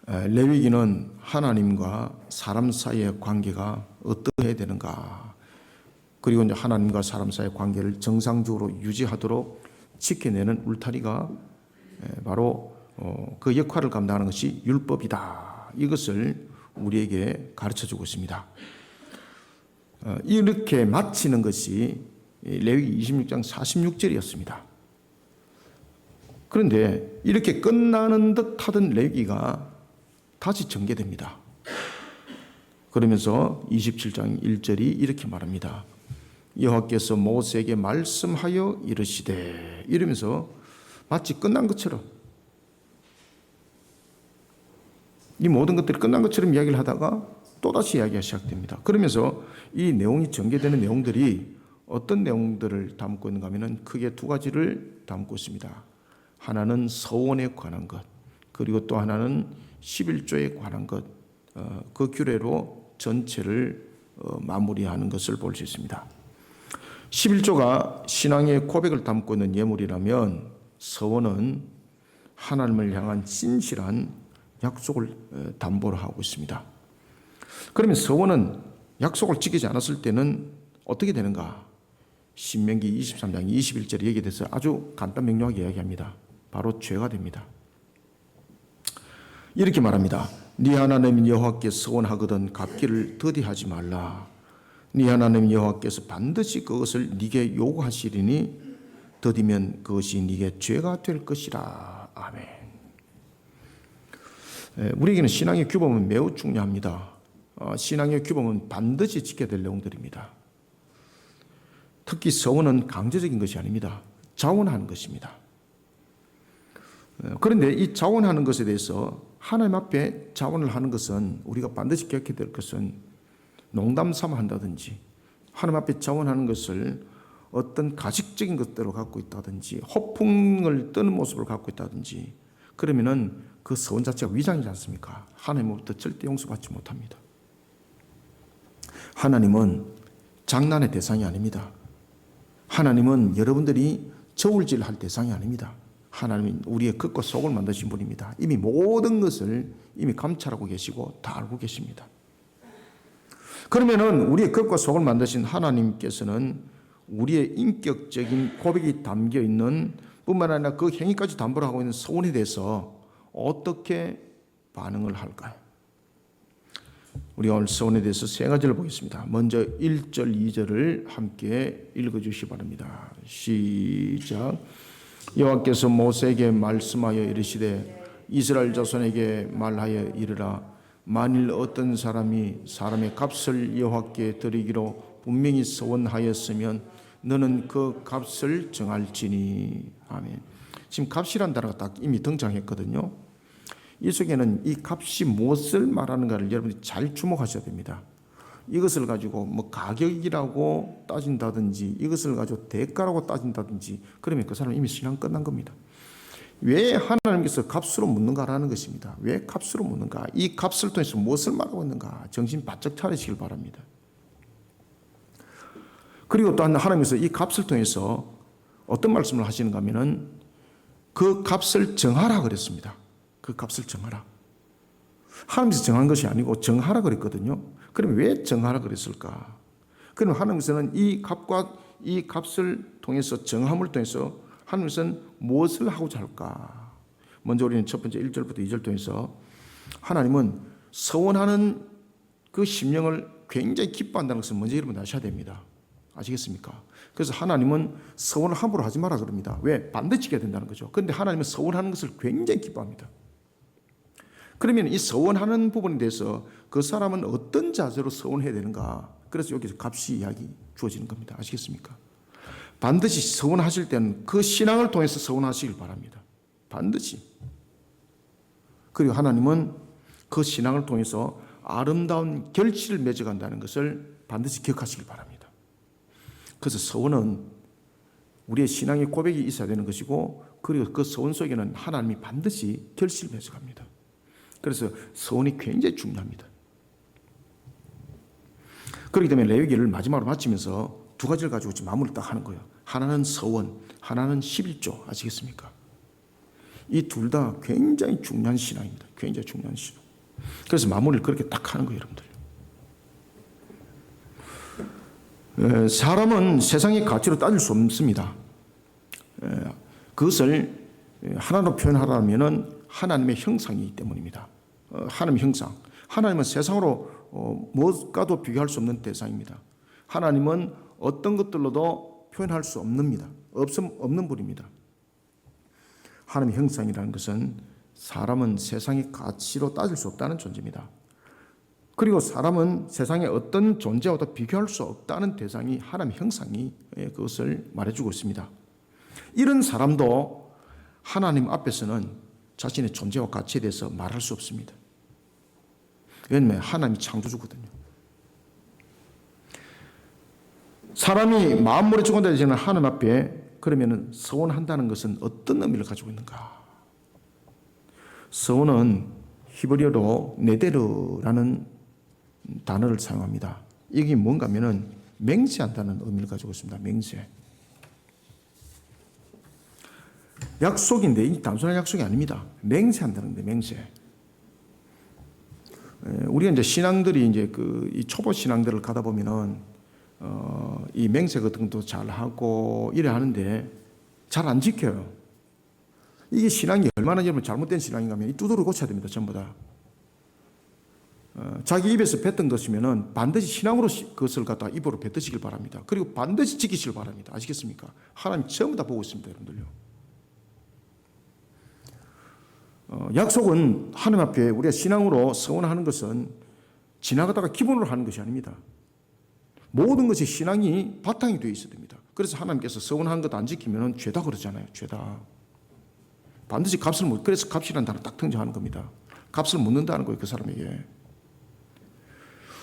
레위기는 하나님과 사람 사이의 관계가 어떠해야 되는가, 그리고 이제 하나님과 사람 사이의 관계를 정상적으로 유지하도록 지켜내는 울타리가 바로 그 역할을 감당하는 것이 율법이다. 이것을 우리에게 가르쳐주고 있습니다. 이렇게 마치는 것이 레위기 26장 46절이었습니다. 그런데 이렇게 끝나는 듯 하던 레위기가 다시 전개됩니다. 그러면서 27장 1절이 이렇게 말합니다. 여호와께서 모세에게 말씀하여 이르시되, 이러면서 마치 끝난 것처럼, 이 모든 것들이 끝난 것처럼 이야기를 하다가 또다시 이야기가 시작됩니다. 그러면서 이 내용이 전개되는 내용들이 어떤 내용들을 담고 있는가 하면 크게 두 가지를 담고 있습니다. 하나는 서원에 관한 것, 그리고 또 하나는 11조에 관한 것, 그 규례로 전체를 마무리하는 것을 볼 수 있습니다. 11조가 신앙의 고백을 담고 있는 예물이라면 서원은 하나님을 향한 진실한 약속을 담보로 하고 있습니다. 그러면 서원은 약속을 지키지 않았을 때는 어떻게 되는가? 신명기 23장 21절에 여기에 대해서 아주 간단 명료하게 이야기합니다. 바로 죄가 됩니다. 이렇게 말합니다. 네 하나님 여호와께 서원하거든 갚기를 더디하지 말라. 네 하나님 여호와께서 반드시 그것을 네게 요구하시리니 더디면 그것이 네게 죄가 될 것이라. 아멘. 우리에게는 신앙의 규범은 매우 중요합니다. 신앙의 규범은 반드시 지켜야 될 내용들입니다. 특히 서원은 강제적인 것이 아닙니다. 자원하는 것입니다. 그런데 이 자원하는 것에 대해서 하나님 앞에 자원을 하는 것은 우리가 반드시 기억해야 될 것은 농담 삼아 한다든지, 하나님 앞에 자원하는 것을 어떤 가식적인 것대로 갖고 있다든지, 허풍을 떠는 모습을 갖고 있다든지, 그러면은 그 서원 자체가 위장이지 않습니까? 하나님으로부터 절대 용서받지 못합니다. 하나님은 장난의 대상이 아닙니다. 하나님은 여러분들이 저울질할 대상이 아닙니다. 하나님은 우리의 겉과 속을 만드신 분입니다. 이미 모든 것을 이미 감찰하고 계시고 다 알고 계십니다. 그러면은 우리의 겉과 속을 만드신 하나님께서는 우리의 인격적인 고백이 담겨 있는 뿐만 아니라 그 행위까지 담보를 하고 있는 서원에 대해서 어떻게 반응을 할까요? 우리가 오늘 서원에 대해서 세 가지를 보겠습니다. 먼저 1절, 2절을 함께 읽어주시기 바랍니다. 시작. 여호와께서 모세에게 말씀하여 이르시되 이스라엘 자손에게 말하여 이르라. 만일 어떤 사람이 사람의 값을 여호와께 드리기로 분명히 서원하였으면 너는 그 값을 정할지니. 아멘. 지금 값이란 단어가 딱 이미 등장했거든요. 이 속에는 이 값이 무엇을 말하는가를 여러분이 잘 주목하셔야 됩니다. 이것을 가지고 뭐 가격이라고 따진다든지, 이것을 가지고 대가라고 따진다든지, 그러면 그 사람은 이미 신앙 끝난 겁니다. 왜 하나님께서 값으로 묻는가라는 것입니다. 왜 값으로 묻는가? 이 값을 통해서 무엇을 말하고 있는가? 정신 바짝 차리시길 바랍니다. 그리고 또한 하나님께서 이 값을 통해서 어떤 말씀을 하시는가 하면은 그 값을 정하라 그랬습니다. 그 값을 정하라. 하나님께서 정한 것이 아니고 정하라 그랬거든요. 그러면 왜 정하라 그랬을까? 그럼 하나님께서는 이 값과 이 값을 통해서, 정함을 통해서 하나님께서는 무엇을 하고자 할까? 먼저 우리는 첫 번째 1절부터 2절 통해서 하나님은 서원하는 그 심령을 굉장히 기뻐한다는 것을 먼저 여러분 아셔야 됩니다. 아시겠습니까? 그래서 하나님은 서원을 함부로 하지 마라 그럽니다. 왜? 반드시 지켜야 된다는 거죠. 그런데 하나님은 서원하는 것을 굉장히 기뻐합니다. 그러면 이 서원하는 부분에 대해서 그 사람은 어떤 자세로 서원해야 되는가? 그래서 여기서 값이 이야기 주어지는 겁니다. 아시겠습니까? 반드시 서원하실 때는 그 신앙을 통해서 서원하시길 바랍니다. 반드시. 그리고 하나님은 그 신앙을 통해서 아름다운 결실을 맺어간다는 것을 반드시 기억하시길 바랍니다. 그래서 서원은 우리의 신앙의 고백이 있어야 되는 것이고, 그리고 그 서원 속에는 하나님이 반드시 결실을 맺어갑니다. 그래서 서원이 굉장히 중요합니다. 그렇기 때문에 레위기를 마지막으로 마치면서 두 가지를 가지고 지금 마무리를 딱 하는 거예요. 하나는 서원, 하나는 11조. 아시겠습니까? 이 둘 다 굉장히 중요한 신앙입니다. 굉장히 중요한 시도. 그래서 마무리를 그렇게 딱 하는 거예요, 여러분들. 사람은 세상의 가치로 따질 수 없습니다. 그것을 하나로 표현하라면 하나님의 형상이기 때문입니다. 하나님의 형상. 하나님은 세상으로 무엇과도 비교할 수 없는 대상입니다. 하나님은 어떤 것들로도 표현할 수 없는 분입니다. 하나님의 형상이라는 것은 사람은 세상의 가치로 따질 수 없다는 존재입니다. 그리고 사람은 세상의 어떤 존재와도 비교할 수 없다는 대상이 하나님의 형상이 그것을 말해주고 있습니다. 이런 사람도 하나님 앞에서는 자신의 존재와 가치에 대해서 말할 수 없습니다. 왜냐하면 하나님이 창조주거든요. 사람이 마음으로 주관되지는 하나님 앞에 그러면 서원한다는 것은 어떤 의미를 가지고 있는가? 서원은 히브리어로 네데르라는 단어를 사용합니다. 이게 뭔가 하면은 맹세한다는 의미를 가지고 있습니다. 맹세. 약속인데 이 단순한 약속이 아닙니다. 맹세한다는 데 맹세. 우리가 이제 신앙들이 이제 이 초보 신앙들을 가다 보면은 이 맹세 같은 것도 잘 하고 이래 하는데 잘 안 지켜요. 이게 신앙이 얼마나 여러분 잘못된 신앙인가 하면 이 두드러 고쳐야 됩니다. 전부 다. 자기 입에서 뱉은 것이면은 반드시 신앙으로 그것을 갖다 입으로 뱉으시길 바랍니다. 그리고 반드시 지키시길 바랍니다. 아시겠습니까? 하나님 전부 다 보고 있습니다, 여러분들요. 약속은 하나님 앞에 우리가 신앙으로 서원하는 것은 지나가다가 기본으로 하는 것이 아닙니다. 모든 것이 신앙이 바탕이 되어 있어야 됩니다. 그래서 하나님께서 서원하는 것 안 지키면 죄다 그러잖아요. 죄다. 반드시 값을 묻. 그래서 값이라는 단어 딱 등장하는 겁니다. 값을 묻는다는 거예요, 그 사람에게.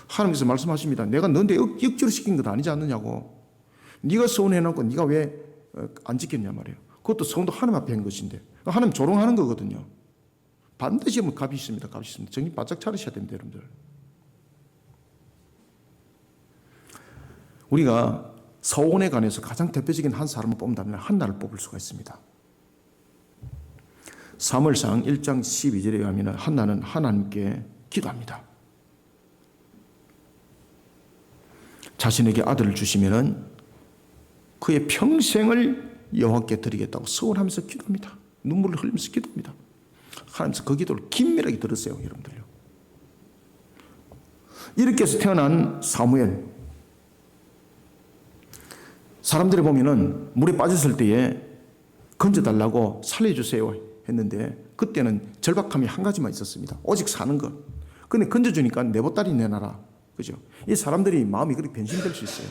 하나님께서 말씀하십니다. 내가 너한테 억지로 시킨 것 아니지 않느냐고. 네가 서원해놓고 네가 왜 안 지켰냐 말이에요. 그것도 서원도 하나님 앞에 한 것인데 하나님 조롱하는 거거든요. 반드시 뭐 값이 있습니다. 값이 있습니다. 정신 바짝 차리셔야 됩니다, 여러분들. 우리가 서원에 관해서 가장 대표적인 한 사람을 뽑는다면 한나를 뽑을 수가 있습니다. 사무엘상 1장 12절에 의하면 한나는 하나님께 기도합니다. 자신에게 아들을 주시면은 그의 평생을 여호와께 드리겠다고 서원하면서 기도합니다. 눈물을 흘리면서 기도합니다. 하나님께서 그 기도를 긴밀하게 들으세요, 여러분들요. 이렇게 해서 태어난 사무엘. 사람들이 보면은 물에 빠졌을 때에 건져달라고 살려주세요 했는데 그때는 절박함이 한 가지만 있었습니다. 오직 사는 것. 근데 건져주니까 내 보따리 내놔라. 그죠? 이 사람들이 마음이 그렇게 변심될 수 있어요.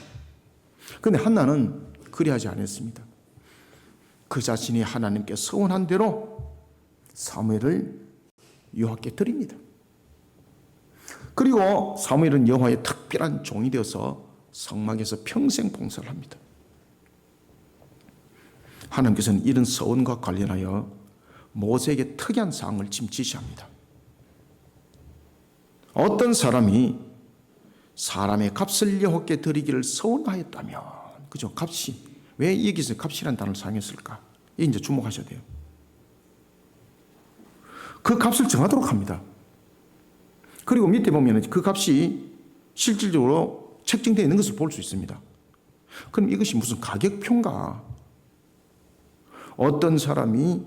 근데 한나는 그리하지 않았습니다. 그 자신이 하나님께 서원한 대로 사무엘을 여호와께 드립니다. 그리고 사무엘은 여호와의 특별한 종이 되어서 성막에서 평생 봉사를 합니다. 하나님께서는 이런 서원과 관련하여 모세에게 특이한 사항을 지금 지시합니다. 어떤 사람이 사람의 값을 여호와께 드리기를 서원하였다면, 그죠? 값이 왜 여기서 값이라는 단어를 사용했을까? 이 이제 주목하셔야 돼요. 그 값을 정하도록 합니다. 그리고 밑에 보면 그 값이 실질적으로 책정되어 있는 것을 볼 수 있습니다. 그럼 이것이 무슨 가격표인가? 어떤 사람이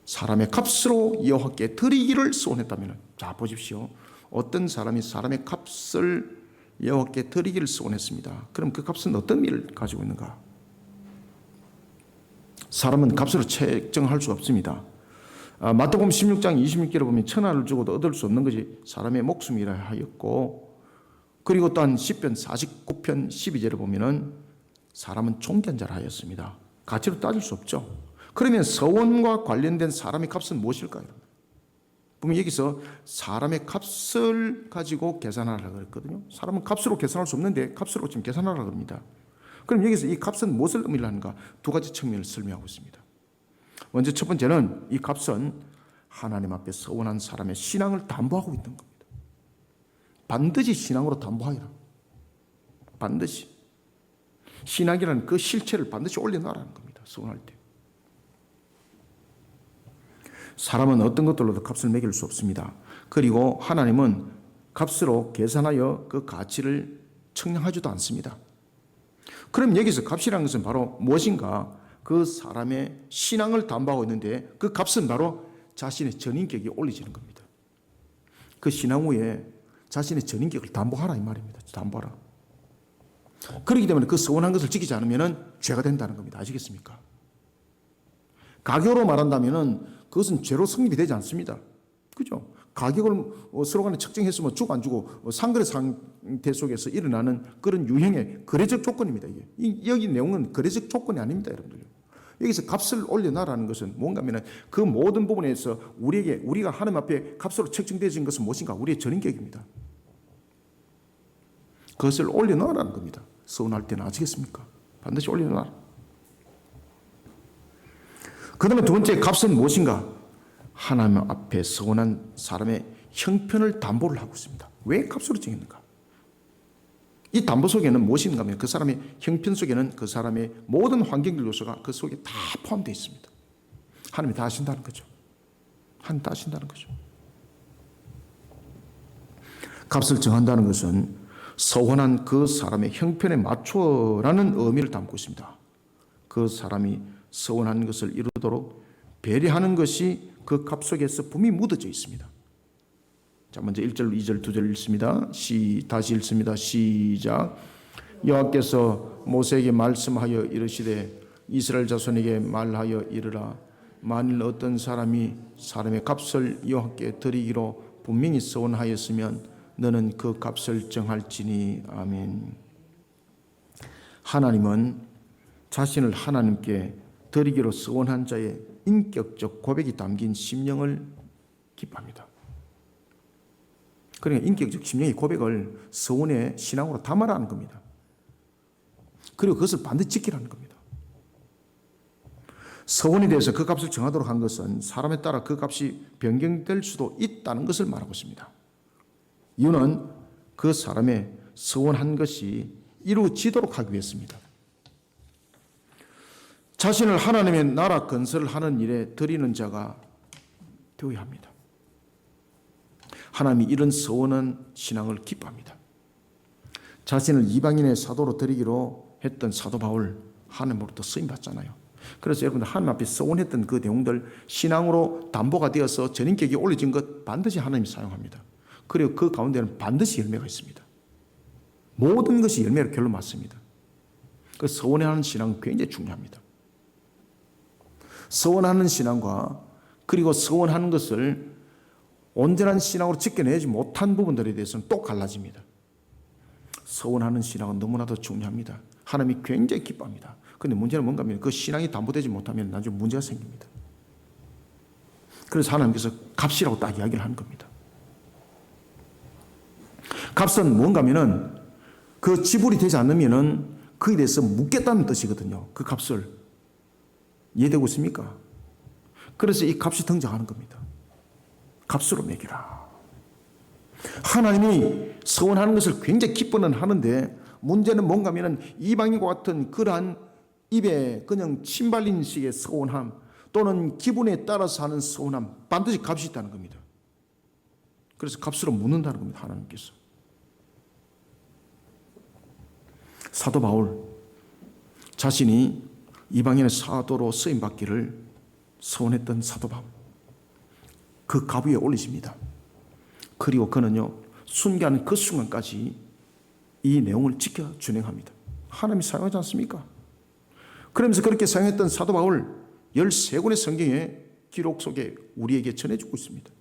사람의 값으로 여호와께 드리기를 소원했다면, 자 보십시오. 어떤 사람이 사람의 값을 여호와께 드리기를 소원했습니다. 그럼 그 값은 어떤 의미를 가지고 있는가? 사람은 값으로 책정할 수 없습니다. 마태복음 16장 26절에 보면 천하를 주고도 얻을 수 없는 것이 사람의 목숨이라 하였고, 그리고 또한 시편 49편 12절에 보면은 사람은 존귀한 자라 하였습니다. 가치로 따질 수 없죠. 그러면 서원과 관련된 사람의 값은 무엇일까요? 보면 여기서 사람의 값을 가지고 계산하라고 했거든요. 사람은 값으로 계산할 수 없는데 값으로 지금 계산하라고 합니다. 그럼 여기서 이 값은 무엇을 의미하는가? 두 가지 측면을 설명하고 있습니다. 먼저 첫 번째는 이 값은 하나님 앞에 서원한 사람의 신앙을 담보하고 있는 겁니다. 반드시 신앙으로 담보하라. 반드시. 신앙이라는 그 실체를 반드시 올려놔라는 겁니다. 서원할 때. 사람은 어떤 것들로도 값을 매길 수 없습니다. 그리고 하나님은 값으로 계산하여 그 가치를 측량하지도 않습니다. 그럼 여기서 값이라는 것은 바로 무엇인가? 그 사람의 신앙을 담보하고 있는데 그 값은 바로 자신의 전인격이 올려지는 겁니다. 그 신앙 후에 자신의 전인격을 담보하라 이 말입니다. 담보하라. 그렇기 때문에 그 서원한 것을 지키지 않으면 죄가 된다는 겁니다. 아시겠습니까? 가교로 말한다면 그것은 죄로 성립이 되지 않습니다. 그죠? 가격을 서로 간에 책정했으면 주고 안 주고 상거래 상태 속에서 일어나는 그런 유형의 거래적 조건입니다. 이게. 여기 내용은 거래적 조건이 아닙니다, 여러분들. 여기서 값을 올려놔라는 것은 뭔가 하면 그 모든 부분에서 우리가 하나님 앞에 값으로 책정되어진 것은 무엇인가? 우리의 전인격입니다. 그것을 올려놔라는 겁니다. 서운할 때는 아시겠습니까? 반드시 올려놔라. 그 다음에 두 번째 값은 무엇인가? 하나님 앞에 서운한 사람의 형편을 담보를 하고 있습니다. 왜 값으로 정했는가? 이 담보 속에는 무엇인가 하면 그 사람의 형편 속에는 그 사람의 모든 환경적 요소가 그 속에 다 포함되어 있습니다. 하나님이 다 아신다는 거죠. 하나님 다 아신다는 거죠. 값을 정한다는 것은 서원한 그 사람의 형편에 맞춰라는 의미를 담고 있습니다. 그 사람이 서원한 것을 이루도록 배려하는 것이 그 값 속에서 분명히 묻어져 있습니다. 자, 먼저 1절, 2절, 2절 읽습니다. 다시 읽습니다. 시작. 여호와께서 모세에게 말씀하여 이르시되 이스라엘 자손에게 말하여 이르라. 만일 어떤 사람이 사람의 값을 여호와께 드리기로 분명히 서원하였으면 너는 그 값을 정할지니. 아멘. 하나님은 자신을 하나님께 드리기로 서원한 자의 인격적 고백이 담긴 심령을 기뻐합니다. 그러니까 인격적 심령의 고백을 서원의 신앙으로 담아라는 겁니다. 그리고 그것을 반드시 지키라는 겁니다. 서원에 대해서 그 값을 정하도록 한 것은 사람에 따라 그 값이 변경될 수도 있다는 것을 말하고 있습니다. 이유는 그 사람의 서원한 것이 이루어지도록 하기 위해서입니다. 자신을 하나님의 나라 건설을 하는 일에 드리는 자가 되어야 합니다. 하나님이 이런 서원한 신앙을 기뻐합니다. 자신을 이방인의 사도로 드리기로 했던 사도 바울 하나님으로부터 쓰임받잖아요. 그래서 여러분들 하나님 앞에 서원했던 그 내용들 신앙으로 담보가 되어서 전인격이 올려진 것 반드시 하나님이 사용합니다. 그리고 그 가운데는 반드시 열매가 있습니다. 모든 것이 열매로 결론 맞습니다. 그 서원하는 신앙은 굉장히 중요합니다. 서원하는 신앙과 그리고 서원하는 것을 온전한 신앙으로 지켜내지 못한 부분들에 대해서는 또 갈라집니다. 서원하는 신앙은 너무나도 중요합니다. 하나님이 굉장히 기뻐합니다. 그런데 문제는 뭔가 하면 그 신앙이 담보되지 못하면 나중에 문제가 생깁니다. 그래서 하나님께서 값이라고 딱 이야기를 하는 겁니다. 값은 뭔가 하면은 그 지불이 되지 않으면은 그에 대해서 묻겠다는 뜻이거든요. 그 값을. 이해되고 있습니까? 그래서 이 값이 등장하는 겁니다. 값으로 매기라. 하나님이 서원하는 것을 굉장히 기뻐는 하는데 문제는 뭔가 하면은 이방인과 같은 그러한 입에 그냥 침 발린 식의 서원함 또는 기분에 따라서 하는 서원함 반드시 값이 있다는 겁니다. 그래서 값으로 묻는다는 겁니다. 하나님께서. 사도 바울 자신이 이방인의 사도로 쓰임받기를 소원했던 사도 바울 그 값 위에 올리십니다. 그리고 그는요 순간 그 순간까지 이 내용을 지켜 준행합니다. 하나님이 사용하지 않습니까? 그러면서 그렇게 사용했던 사도 바울 13권의 성경의 기록 속에 우리에게 전해주고 있습니다.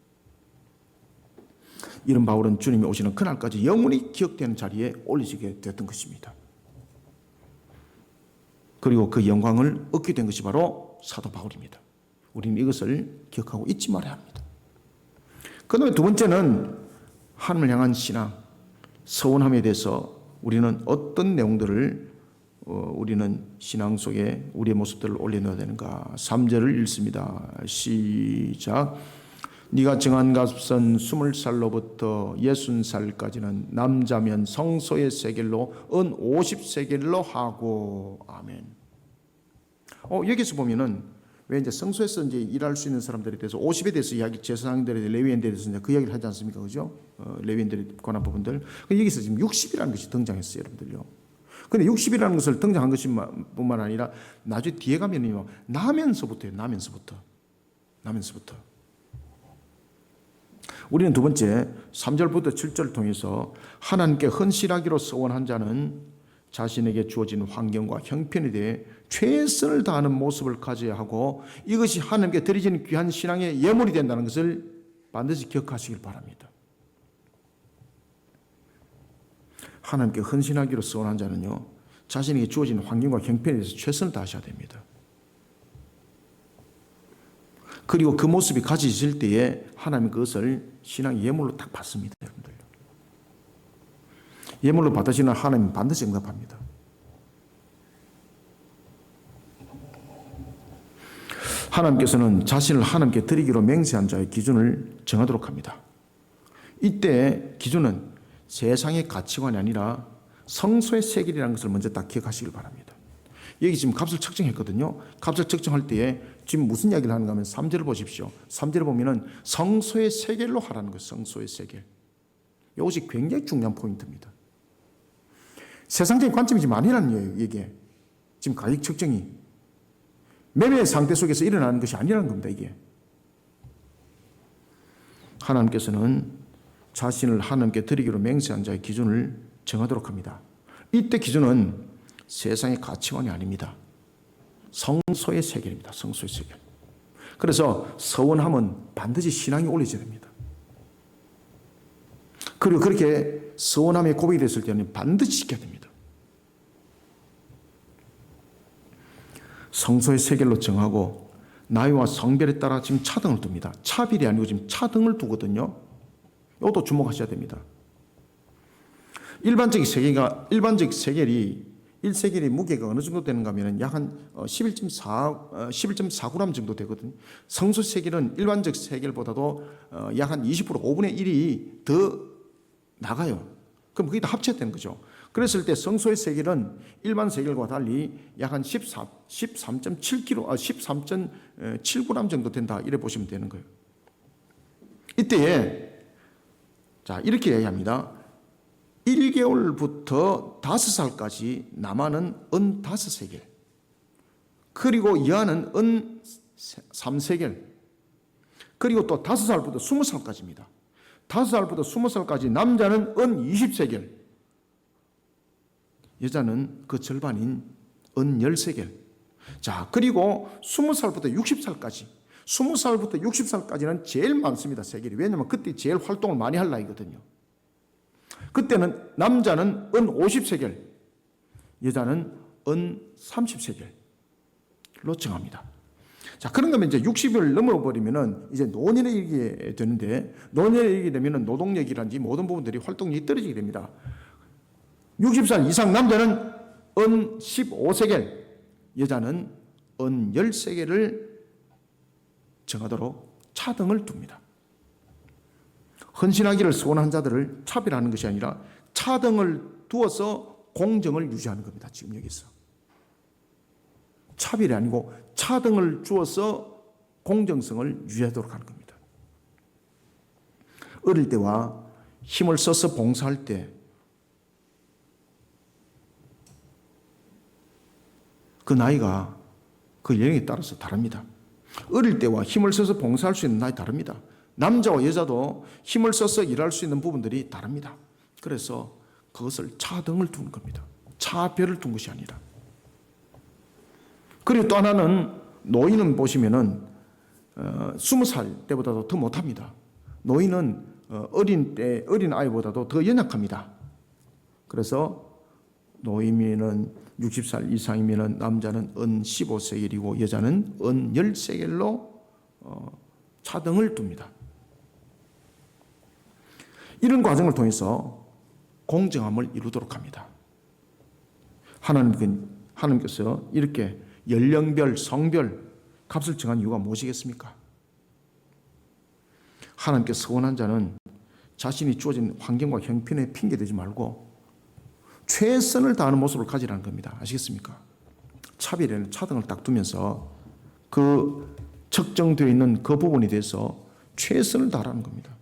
이런 바울은 주님이 오시는 그날까지 영원히 기억되는 자리에 올리시게 되었던 것입니다. 그리고 그 영광을 얻게 된 것이 바로 사도 바울입니다. 우리는 이것을 기억하고 잊지 말아야 합니다. 그 다음에 두 번째는 하나님을 향한 신앙, 서원함에 대해서 우리는 어떤 내용들을 우리는 신앙 속에 우리의 모습들을 올려놓아야 되는가. 3절을 읽습니다. 시작. 네가 정한 값은 20살로부터 60살까지는 남자면 성소의 세겔로 은 50세겔로 하고. 아멘. 여기서 보면은 왜 이제 성소에서 이제 일할 수 있는 사람들에 대해서 50에 대해서 이야기, 제사장들에 대해서 레위인들에 대해서 이제 그 이야기를 하지 않습니까? 그죠? 레위인들에 관한 부분들. 여기서 지금 60이라는 것이 등장했어요, 여러분들요. 근데 60이라는 것을 등장한 것이 뿐만 아니라 나중에 뒤에 가면요. 나면서부터예요, 나면서부터. 우리는 두 번째 3절부터 7절을 통해서 하나님께 헌신하기로 서원한 자는 자신에게 주어진 환경과 형편에 대해 최선을 다하는 모습을 가져야 하고 이것이 하나님께 드려지는 귀한 신앙의 예물이 된다는 것을 반드시 기억하시길 바랍니다. 하나님께 헌신하기로 서원한 자는요, 자신에게 주어진 환경과 형편에 대해서 최선을 다하셔야 됩니다. 그리고 그 모습이 가지실 때에 하나님 그것을 신앙의 예물로 딱 받습니다, 여러분들. 예물로 받으시는 하나님 반드시 응답합니다. 하나님께서는 자신을 하나님께 드리기로 맹세한 자의 기준을 정하도록 합니다. 이때 기준은 세상의 가치관이 아니라 성소의 세겔이라는 것을 먼저 딱 기억하시길 바랍니다. 여기 지금 값을 측정했거든요. 값을 측정할 때에 지금 무슨 이야기를 하는가 하면 3절을 보십시오. 3절을 보면은 성소의 세겔로 하라는 거예요. 성소의 세겔. 이것이 굉장히 중요한 포인트입니다. 세상적인 관점이 지금 아니라는 거예요. 이게 지금 가격 측정이 매매 상태 속에서 일어나는 것이 아니라는 겁니다. 이게 하나님께서는 자신을 하나님께 드리기로 맹세한 자의 기준을 정하도록 합니다. 이때 기준은 세상의 가치관이 아닙니다. 성소의 세겔입니다. 성소의 세겔. 그래서 서원하면 반드시 신앙이 올려져야 됩니다. 그리고 그렇게 서원함의 고백이 됐을 때는 반드시 지켜야 됩니다. 성소의 세겔로 정하고 나이와 성별에 따라 지금 차등을 둡니다. 차별이 아니고 지금 차등을 두거든요. 이것도 주목하셔야 됩니다. 일반적 세겔이 1세겔이 무게가 어느 정도 되는가 하면 약 한 11.4g 정도 되거든요. 성소 세겔은 일반적 세겔보다도 약 한 20% 5분의 1이 더 나가요. 그럼 그게 다 합쳐야 되는 거죠. 그랬을 때 성소의 세겔은 일반 세겔과 달리 약 한 13.7kg, 13.7g 정도 된다. 이래 보시면 되는 거예요. 이때에 자 이렇게 이야기합니다. 1개월부터 5살까지 남아는 은 5세겔, 그리고 이하는 은 3세겔, 그리고 또 5살부터 20살까지입니다. 5살부터 20살까지 남자는 은 20세겔, 여자는 그 절반인 은 10세겔. 자, 그리고 20살부터 60살까지, 20살부터 60살까지는 제일 많습니다, 세겔이. 왜냐하면 그때 제일 활동을 많이 할 나이거든요. 그때는 남자는 은 50세겔, 여자는 은 30세겔로 정합니다. 자, 그런가 이제 60을 넘어버리면은 이제 노년에 이르게 되는데, 노년에 이르게 되면은 노동력이란지 모든 부분들이 활동력이 떨어지게 됩니다. 60살 이상 남자는 은 15세겔, 여자는 은 10세겔을 정하도록 차등을 둡니다. 헌신하기를 소원한 자들을 차별하는 것이 아니라 차등을 두어서 공정을 유지하는 겁니다. 지금 여기서 차별이 아니고 차등을 주어서 공정성을 유지하도록 하는 겁니다. 어릴 때와 힘을 써서 봉사할 때 그 나이가 그 연령에 따라서 다릅니다. 어릴 때와 힘을 써서 봉사할 수 있는 나이 다릅니다. 남자와 여자도 힘을 써서 일할 수 있는 부분들이 다릅니다. 그래서 그것을 차등을 둔 겁니다. 차별을 둔 것이 아니라. 그리고 또 하나는 노인은 보시면은 20살 때보다도 더 못합니다. 노인은 어린 아이보다도 더 연약합니다. 그래서 노인이면 60살 이상이면 남자는 은 15세겔이고 여자는 은 10세겔로 차등을 둡니다. 이런 과정을 통해서 공정함을 이루도록 합니다. 하나님께서 이렇게 연령별, 성별 값을 정한 이유가 무엇이겠습니까? 하나님께서 서원한 자는 자신이 주어진 환경과 형편에 핑계대지 말고 최선을 다하는 모습을 가지라는 겁니다. 아시겠습니까? 차별에는 차등을 딱 두면서 그 측정되어 있는 그 부분에 대해서 최선을 다하는 겁니다.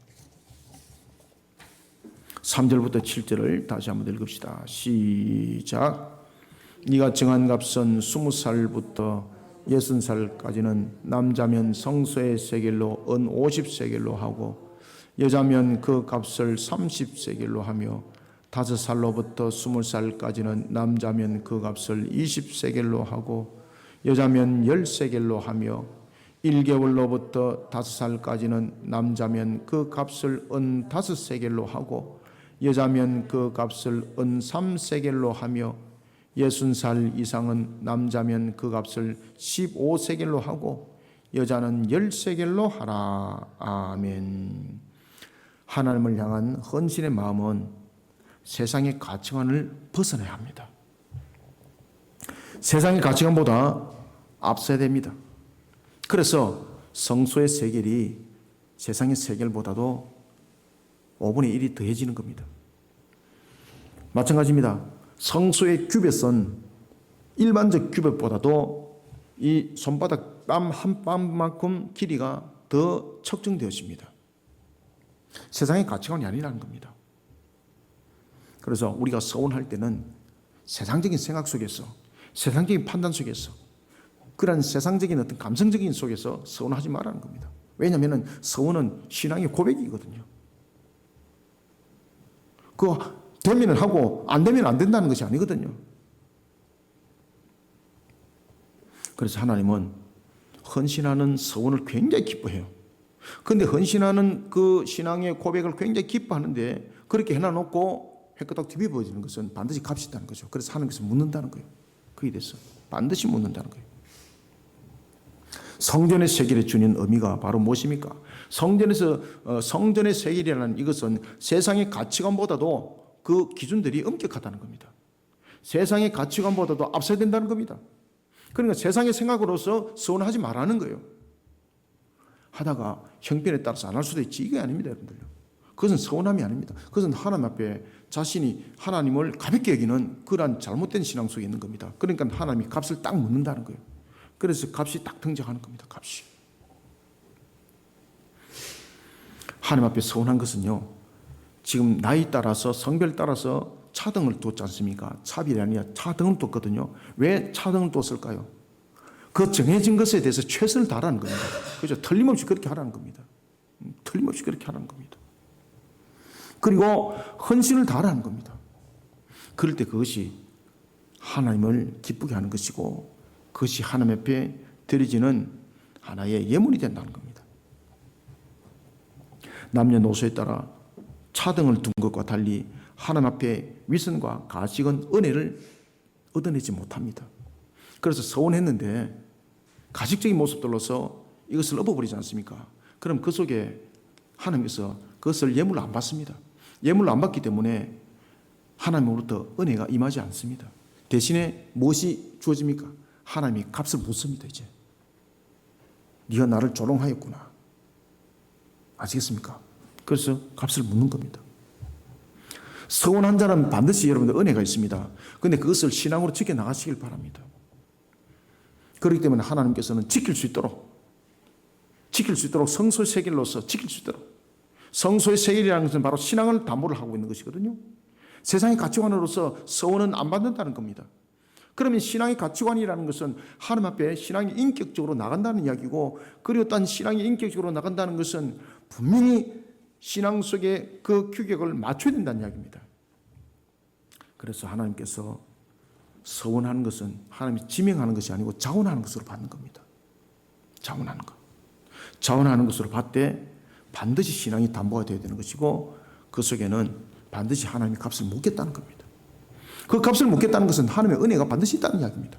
3절부터 7절을 다시 한번 읽읍시다. 시작. 네가 정한 값은 20살부터 60살까지는 남자면 성소의 세겔로 은 50세겔로 하고 여자면 그 값을 30세겔로 하며 5살로부터 20살까지는 남자면 그 값을 20세겔로 하고 여자면 10세겔로 하며 1개월로부터 5살까지는 남자면 그 값을 은 5세겔로 하고 여자면 그 값을 은 3세겔로 하며 60살 이상은 남자면 그 값을 15세겔로 하고 여자는 10세겔로 하라. 아멘. 하나님을 향한 헌신의 마음은 세상의 가치관을 벗어나야 합니다. 세상의 가치관보다 앞서야 됩니다. 그래서 성소의 세겔이 세상의 세겔보다도 5분의 1이 더해지는 겁니다. 마찬가지입니다. 성소의 규벳은 일반적 규벳보다도 이 손바닥 땀 한 땀만큼 길이가 더 측정되어집니다. 세상의 가치관이 아니라는 겁니다. 그래서 우리가 서원할 때는 세상적인 생각 속에서, 세상적인 판단 속에서, 그런 세상적인 어떤 감성적인 속에서 서원하지 말라는 겁니다. 왜냐하면 서원은 신앙의 고백이거든요. 그거 되면 하고 안 되면 안 된다는 것이 아니거든요. 그래서 하나님은 헌신하는 서원을 굉장히 기뻐해요. 그런데 헌신하는 그 신앙의 고백을 굉장히 기뻐하는데 그렇게 해놔놓고 획가닥 뒤집어지는 것은 반드시 값이 있다는 거죠. 그래서 하나님께서 묻는다는 거예요. 그에 대해서 반드시 묻는다는 거예요. 성전의 세겔에 주는 의미가 바로 무엇입니까? 성전의 세겔이라는 이것은 세상의 가치관보다도 그 기준들이 엄격하다는 겁니다. 세상의 가치관보다도 앞서야 된다는 겁니다. 그러니까 세상의 생각으로서 서원하지 말라는 거예요. 하다가 형편에 따라서 안 할 수도 있지, 이게 아닙니다, 여러분들요. 그것은 서원함이 아닙니다. 그것은 하나님 앞에 자신이 하나님을 가볍게 여기는 그러한 잘못된 신앙 속에 있는 겁니다. 그러니까 하나님이 값을 딱 묻는다는 거예요. 그래서 값이 딱 등장하는 겁니다. 값이. 하나님 앞에 서원한 것은요, 지금 나이 따라서 성별 따라서 차등을 뒀지 않습니까? 차별이 아니라 차등을 뒀거든요. 왜 차등을 뒀을까요? 그 정해진 것에 대해서 최선을 다하라는 겁니다. 그렇죠? 틀림없이 그렇게 하라는 겁니다. 틀림없이 그렇게 하라는 겁니다. 그리고 헌신을 다하라는 겁니다. 그럴 때 그것이 하나님을 기쁘게 하는 것이고 그것이 하나님 앞에 드려지는 하나의 예물이 된다는 겁니다. 남녀노소에 따라 차등을 둔 것과 달리 하나님 앞에 위선과 가식은 은혜를 얻어내지 못합니다. 그래서 서원했는데 가식적인 모습들로서 이것을 엎어버리지 않습니까? 그럼 그 속에 하나님께서 그것을 예물로 안 받습니다. 예물로 안 받기 때문에 하나님으로부터 은혜가 임하지 않습니다. 대신에 무엇이 주어집니까? 하나님이 값을 묻습니다. 이제 네가 나를 조롱하였구나. 아시겠습니까? 그래서 값을 묻는 겁니다. 서원한 자는 반드시 여러분들 은혜가 있습니다. 그런데 그것을 신앙으로 지켜나가시길 바랍니다. 그렇기 때문에 하나님께서는 지킬 수 있도록 성소의 세겔로서 지킬 수 있도록, 성소의 세겔이라는 것은 바로 신앙을 담보를 하고 있는 것이거든요. 세상의 가치관으로서 서원은 안 받는다는 겁니다. 그러면 신앙의 가치관이라는 것은 하나님 앞에 신앙이 인격적으로 나간다는 이야기고, 그리고 딴 신앙이 인격적으로 나간다는 것은 분명히 신앙 속에 그 규격을 맞춰야 된다는 이야기입니다. 그래서 하나님께서 서원하는 것은 하나님이 지명하는 것이 아니고 자원하는 것으로 받는 겁니다. 자원하는 것. 자원하는 것으로 받되 반드시 신앙이 담보가 되어야 되는 것이고, 그 속에는 반드시 하나님이 값을 묻겠다는 겁니다. 그 값을 묻겠다는 것은 하나님의 은혜가 반드시 있다는 이야기입니다.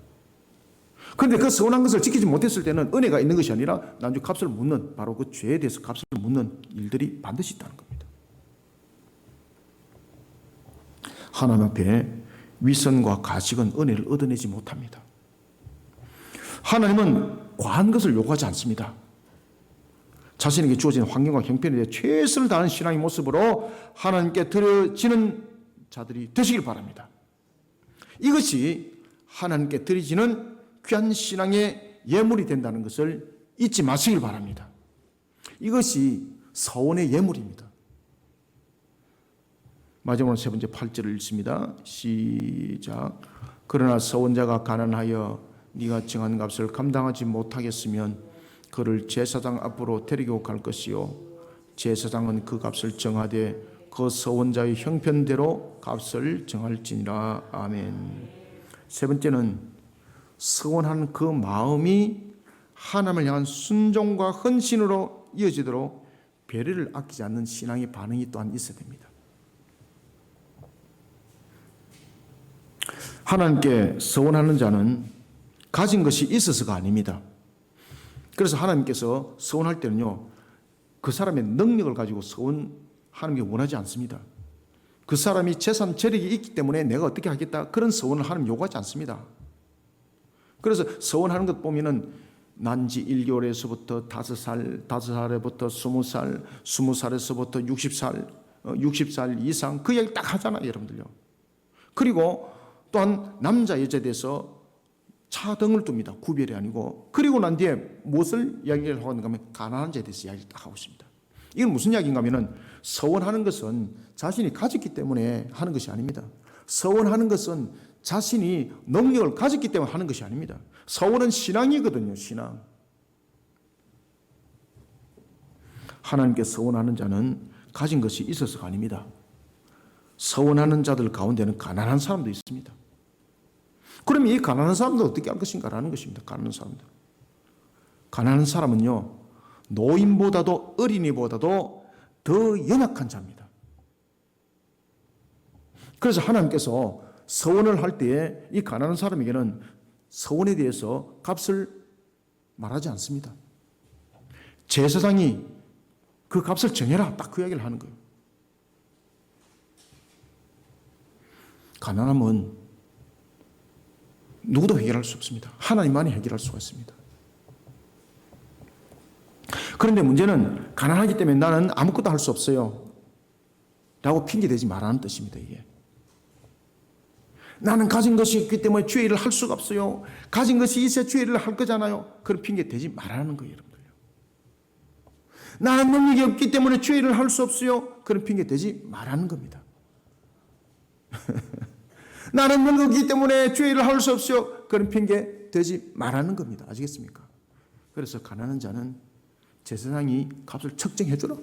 그런데 그 서원한 것을 지키지 못했을 때는 은혜가 있는 것이 아니라 나중에 값을 묻는, 바로 그 죄에 대해서 값을 묻는 일들이 반드시 있다는 겁니다. 하나님 앞에 위선과 가식은 은혜를 얻어내지 못합니다. 하나님은 과한 것을 요구하지 않습니다. 자신에게 주어진 환경과 형편에 대해 최선을 다하는 신앙의 모습으로 하나님께 드려지는 자들이 되시길 바랍니다. 이것이 하나님께 드려지는 귀한 신앙의 예물이 된다는 것을 잊지 마시길 바랍니다. 이것이 서원의 예물입니다. 마지막으로 세 번째 8절을 읽습니다. 시작. 그러나 서원자가 가난하여 네가 정한 값을 감당하지 못하겠으면 그를 제사장 앞으로 데리고 갈 것이요 제사장은 그 값을 정하되 그 서원자의 형편대로 값을 정할지니라. 아멘. 세 번째는 서원하는 그 마음이 하나님을 향한 순종과 헌신으로 이어지도록 배려를 아끼지 않는 신앙의 반응이 또한 있어야 됩니다. 하나님께 서원하는 자는 가진 것이 있어서가 아닙니다. 그래서 하나님께서 서원할 때는요, 그 사람의 능력을 가지고 서원하는 게 원하지 않습니다. 그 사람이 재산 재력이 있기 때문에 내가 어떻게 하겠다, 그런 서원을 하나님 요구하지 않습니다. 그래서 서원하는 것 보면은 난지 1개월에서부터 5살, 5살에부터 20살, 20살에서부터 60살, 60살 이상 그 이야기 딱 하잖아요, 여러분들요. 그리고 또한 남자, 여자에 대해서 차등을 둡니다. 구별이 아니고. 그리고 난 뒤에 무엇을 이야기를 하고 있는가 하면 가난한 자에 대해서 이야기를 딱 하고 있습니다. 이건 무슨 이야기인가 하면 서원하는 것은 자신이 가졌기 때문에 하는 것이 아닙니다. 서원하는 것은 자신이 능력을 가졌기 때문에 하는 것이 아닙니다. 서원은 신앙이거든요. 신앙. 하나님께 서원하는 자는 가진 것이 있어서가 아닙니다. 서원하는 자들 가운데는 가난한 사람도 있습니다. 그러면 이 가난한 사람들 어떻게 할 것인가라는 것입니다. 가난한 사람들. 가난한 사람은요, 노인보다도 어린이보다도 더 연약한 자입니다. 그래서 하나님께서 서원을 할 때에 이 가난한 사람에게는 서원에 대해서 값을 말하지 않습니다. 제사장이 그 값을 정해라, 딱 그 이야기를 하는 거예요. 가난함은 누구도 해결할 수 없습니다. 하나님만이 해결할 수가 있습니다. 그런데 문제는 가난하기 때문에 나는 아무것도 할 수 없어요 라고 핑계대지 말라는 뜻입니다. 이게 나는 가진 것이 있기 때문에 주의 일을 할 수가 없어요. 가진 것이 있어야 주의 일을 할 거잖아요. 그런 핑계대지 말라는 거예요, 여러분들요. 나는 능력이 없기 때문에 주의 일을 할 수 없어요. 그런 핑계대지 말라는 겁니다. 나는 능력이기 때문에 주의 일을 할 수 없어요. 그런 핑계 대지 말라는 겁니다. 아시겠습니까? 그래서 가난한 자는 제사장이 값을 측정해 주라.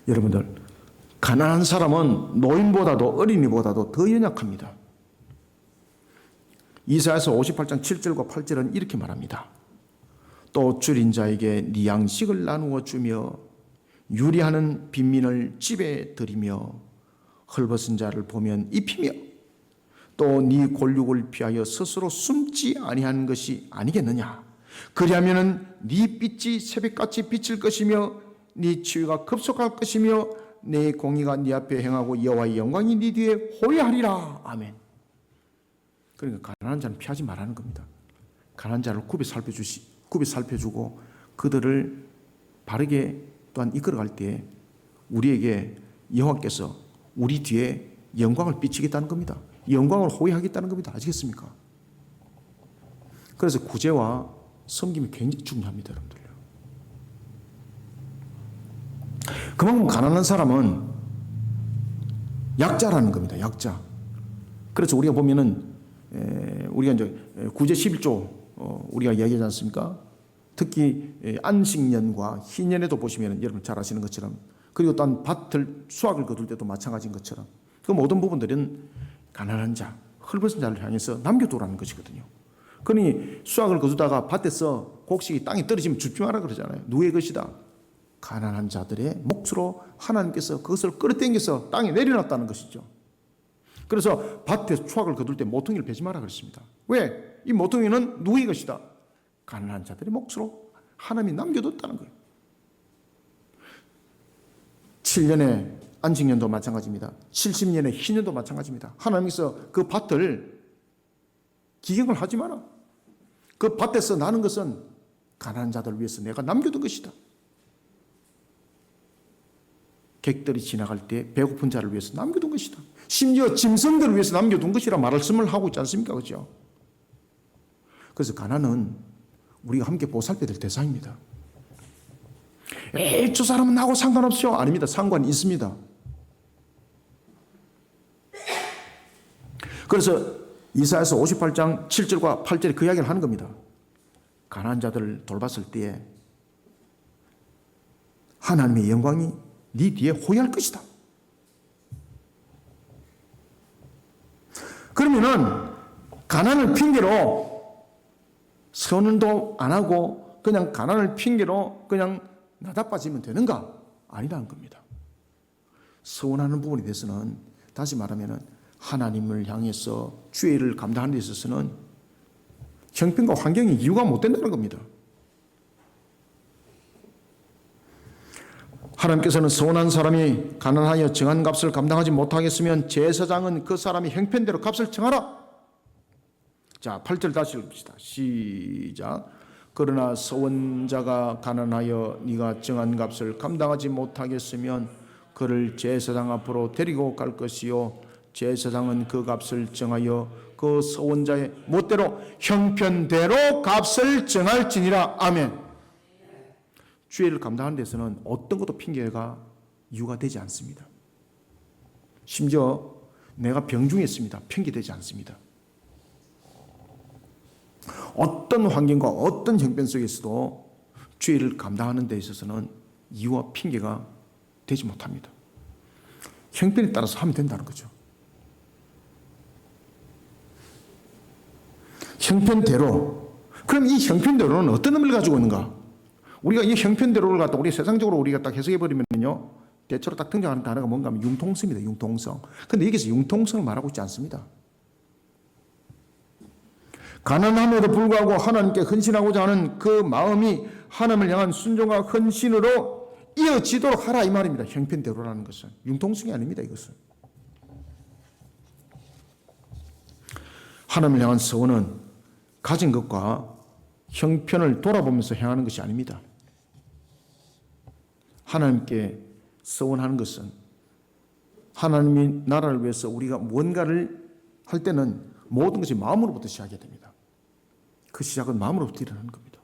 여러분들, 가난한 사람은 노인보다도 어린이보다도 더 연약합니다. 이사야서 58장 7절과 8절은 이렇게 말합니다. 또 줄인 자에게 네 양식을 나누어 주며 유리하는 빈민을 집에 들이며 헐벗은 자를 보면 입히며 또 네 골육을 피하여 스스로 숨지 아니하는 것이 아니겠느냐. 그리하면은 네 빛이 새벽같이 비칠 것이며 네 치유가 급속할 것이며 네 공의가 네 앞에 행하고 여호와의 영광이 네 뒤에 호위하리라. 아멘. 그러니까 가난한 자는 피하지 말라는 겁니다. 가난한 자를 굽이 살펴주고 그들을 바르게 또한 이끌어갈 때 우리에게 여호와께서 우리 뒤에 영광을 비치겠다는 겁니다. 영광을 호위하겠다는 겁니다. 아시겠습니까? 그래서 구제와 섬김이 굉장히 중요합니다, 여러분들요. 그만큼 가난한 사람은 약자라는 겁니다. 약자. 그래서 우리가 보면은 우리가 이제 구제 11조 우리가 이야기하지 않습니까? 특히 안식년과 희년에도 보시면 여러분 잘 아시는 것처럼, 그리고 또한 밭을 수확을 거둘 때도 마찬가지인 것처럼 그 모든 부분들은 가난한 자, 헐벗은 자를 향해서 남겨두라는 것이거든요. 그러니 수확을 거두다가 밭에서 곡식이 땅에 떨어지면 줍지 마라 그러잖아요. 누구의 것이다? 가난한 자들의 몫으로 하나님께서 그것을 끌어당겨서 땅에 내려놨다는 것이죠. 그래서 밭에 수확을 거둘 때 모퉁이를 베지 마라 그랬습니다. 왜? 이 모퉁이는 누구의 것이다? 가난한 자들의 몫으로 하나님이 남겨뒀다는 거예요. 7년의 안식년도 마찬가지입니다. 70년의 희년도 마찬가지입니다. 하나님께서 그 밭을 기경을 하지 마라. 그 밭에서 나는 것은 가난한 자들을 위해서 내가 남겨둔 것이다. 객들이 지나갈 때 배고픈 자를 위해서 남겨둔 것이다. 심지어 짐승들을 위해서 남겨둔 것이라 말씀을 하고 있지 않습니까? 그렇죠? 그래서 가난은 우리가 함께 보살펴야 될 대상입니다. 에이, 저 사람은 나하고 상관없죠? 아닙니다. 상관이 있습니다. 그래서 이사야서 58장 7절과 8절에 그 이야기를 하는 겁니다. 가난한 자들을 돌봤을 때에 하나님의 영광이 네 뒤에 호위할 것이다. 그러면은 가난을 핑계로 선언도 안 하고 그냥 가난을 핑계로 그냥 나다빠지면 되는가? 아니라는 겁니다. 서운하는 부분에 대해서는 다시 말하면 하나님을 향해서 죄를 감당하는 데 있어서는 형편과 환경이 이유가 못 된다는 겁니다. 하나님께서는 서운한 사람이 가난하여 정한 값을 감당하지 못하겠으면 제사장은 그 사람이 형편대로 값을 정하라. 자, 8절 다시 읽읍시다. 시작. 그러나 서원자가 가난하여 네가 정한 값을 감당하지 못하겠으면 그를 제사장 앞으로 데리고 갈 것이요 제사장은 그 값을 정하여 그 서원자의 못대로 형편대로 값을 정할지니라. 아멘. 죄를 감당하는 데서는 어떤 것도 핑계가 이유가 되지 않습니다. 심지어 내가 병중에 있습니다. 핑계되지 않습니다. 어떤 환경과 어떤 형편 속에서도 죄를 감당하는 데 있어서는 이유와 핑계가 되지 못합니다. 형편에 따라서 하면 된다는 거죠. 형편대로. 그럼 이 형편대로는 어떤 의미를 가지고 있는가? 우리가 이 형편대로를 갖다 우리 세상적으로 우리가 딱 해석해버리면요, 대체로 딱 등장하는 단어가 뭔가 하면 융통성입니다. 융통성. 근데 여기서 융통성을 말하고 있지 않습니다. 가난함에도 불구하고 하나님께 헌신하고자 하는 그 마음이 하나님을 향한 순종과 헌신으로 이어지도록 하라 이 말입니다. 형편대로라는 것은 융통성이 아닙니다. 이것은 하나님을 향한 서원은 가진 것과 형편을 돌아보면서 행하는 것이 아닙니다. 하나님께 서원하는 것은 하나님의 나라를 위해서 우리가 뭔가를 할 때는 모든 것이 마음으로부터 시작해야 됩니다. 그 시작은 마음으로부터 일어나는 겁니다.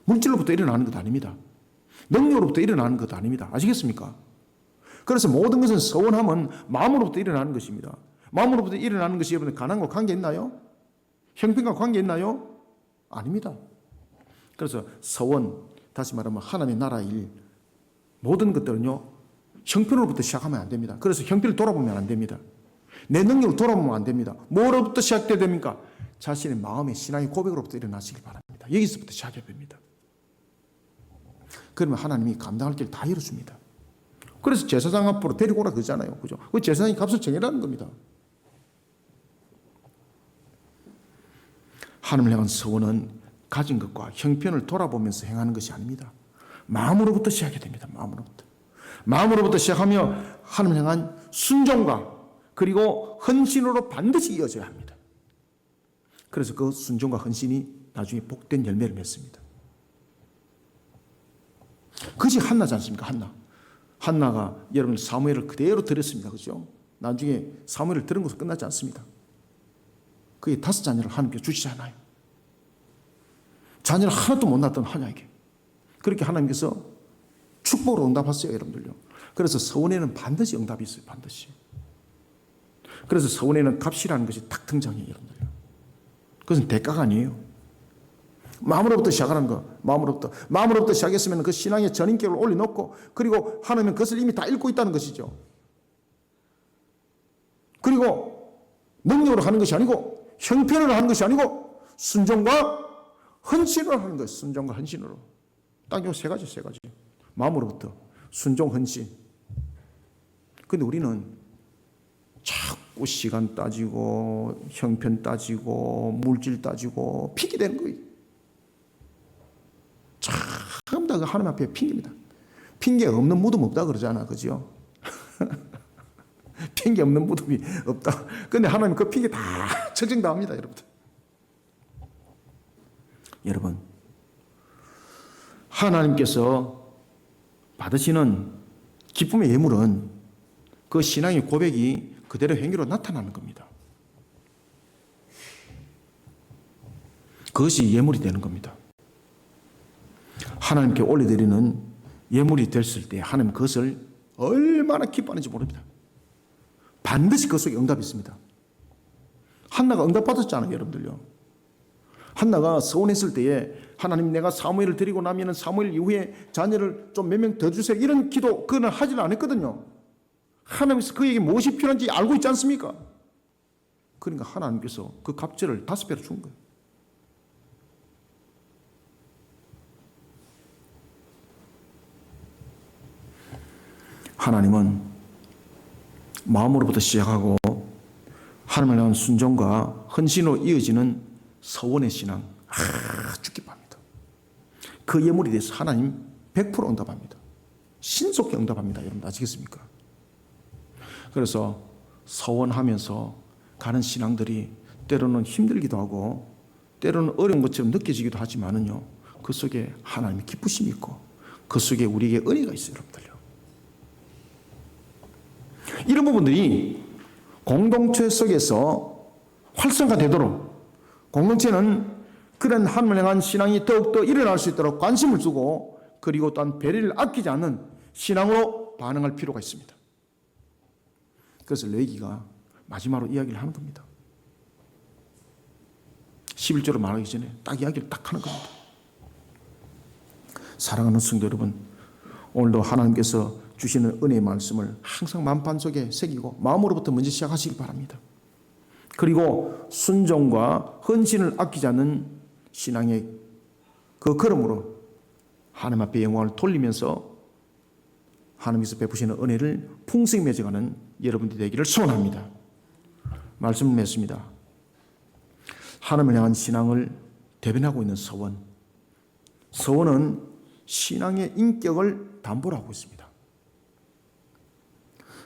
물질로부터 일어나는 것 아닙니다. 능력으로부터 일어나는 것 아닙니다. 아시겠습니까? 그래서 모든 것은 서원하면 마음으로부터 일어나는 것입니다. 마음으로부터 일어나는 것이 여러분 가난과 관계 있나요? 형편과 관계 있나요? 아닙니다. 그래서 서원, 다시 말하면 하나님의 나라 일, 모든 것들은요 형편으로부터 시작하면 안 됩니다. 그래서 형편을 돌아보면 안 됩니다. 내 능력을 돌아보면 안 됩니다. 뭐로부터 시작돼야 됩니까? 자신의 마음의 신앙의 고백으로부터 일어나시길 바랍니다. 여기서부터 시작해야 됩니다. 그러면 하나님이 감당할 길 다 이루어줍니다. 그래서 제사장 앞으로 데리고 오라 그러잖아요. 그죠? 그 제사장이 값을 정해라는 겁니다. 하나님을 향한 서원은 가진 것과 형편을 돌아보면서 행하는 것이 아닙니다. 마음으로부터 시작해야 됩니다. 마음으로부터 시작하며 하나님을 향한 순종과 그리고 헌신으로 반드시 이어져야 합니다. 그래서 그 순종과 헌신이 나중에 복된 열매를 맺습니다. 그것이 한나지 않습니까? 한나가 여러분 사무엘을 그대로 들었습니다. 그죠? 나중에 사무엘을 들은 것으로 끝나지 않습니다. 그게 5 자녀를 하나님께 주시잖아요. 자녀를 하나도 못 낳았던 한나에게 그렇게 하나님께서 축복으로 응답하세요. 여러분들요. 그래서 서원에는 반드시 응답이 있어요. 반드시. 그래서 서원에는 값이라는 것이 딱 등장해요. 여러분들요. 그것은 대가가 아니에요. 마음으로부터 시작하는 거. 마음으로부터 시작했으면 그 신앙의 전인격을 올려놓고 그리고 하나님은 그것을 이미 다 읽고 있다는 것이죠. 그리고 능력으로 하는 것이 아니고 형편으로 하는 것이 아니고 순종과 헌신으로 하는 것이 순종과 헌신으로. 딱 요 세 가지. 마음으로부터 순종, 헌신. 근데 우리는 자꾸 시간 따지고 형편 따지고 물질 따지고 핑계대는 거예요. 참 다 하나님 앞에 핑계입니다. 핑계 없는 무덤 없다 그러잖아. 그죠? 핑계 없는 무덤이 없다. 근데 하나님 그 핑계 다 적정당합니다. 여러분 하나님께서 받으시는 기쁨의 예물은 그 신앙의 고백이 그대로 행위로 나타나는 겁니다. 그것이 예물이 되는 겁니다. 하나님께 올려드리는 예물이 됐을 때 하나님 그것을 얼마나 기뻐하는지 모릅니다. 반드시 그 속에 응답이 있습니다. 한나가 응답받았잖아요, 여러분들요. 한나가 서원했을 때에 하나님 내가 사무엘을 드리고 나면 사무엘 이후에 자녀를 좀 몇 명 더 주세요. 이런 기도 그는 하지는 않았거든요. 하나님께서 그에게 무엇이 필요한지 알고 있지 않습니까? 그러니까 하나님께서 그 갑절을 5배로 준 거예요. 하나님은 마음으로부터 시작하고 하나님을 향한 순종과 헌신으로 이어지는 서원의 신앙 아주 기뻐합니다. 그 예물에 대해서 하나님 100% 응답합니다. 신속히 응답합니다. 여러분 아시겠습니까? 그래서 서원하면서 가는 신앙들이 때로는 힘들기도 하고 때로는 어려운 것처럼 느껴지기도 하지만은요, 그 속에 하나님의 기쁘심이 있고 그 속에 우리에게 은혜가 있어요, 여러분들요. 이런 부분들이 공동체 속에서 활성화되도록 공동체는 그런 하나님을 향한 신앙이 더욱더 일어날 수 있도록 관심을 두고 그리고 또한 배려를 아끼지 않는 신앙으로 반응할 필요가 있습니다. 그래서 레위기가 마지막으로 이야기를 하는 겁니다. 11절을 말하기 전에 딱 이야기를 딱 하는 겁니다. 사랑하는 성도 여러분, 오늘도 하나님께서 주시는 은혜의 말씀을 항상 마음판 속에 새기고 마음으로부터 먼저 시작하시기 바랍니다. 그리고 순종과 헌신을 아끼지 않는 신앙의 그 걸음으로 하나님 앞에 영광을 돌리면서 하나님께서 베푸시는 은혜를 풍성히 맺어가는 여러분들이 되기를 소원합니다. 말씀을 맺습니다. 하나님을 향한 신앙을 대변하고 있는 서원. 서원은 신앙의 인격을 담보로 하고 있습니다.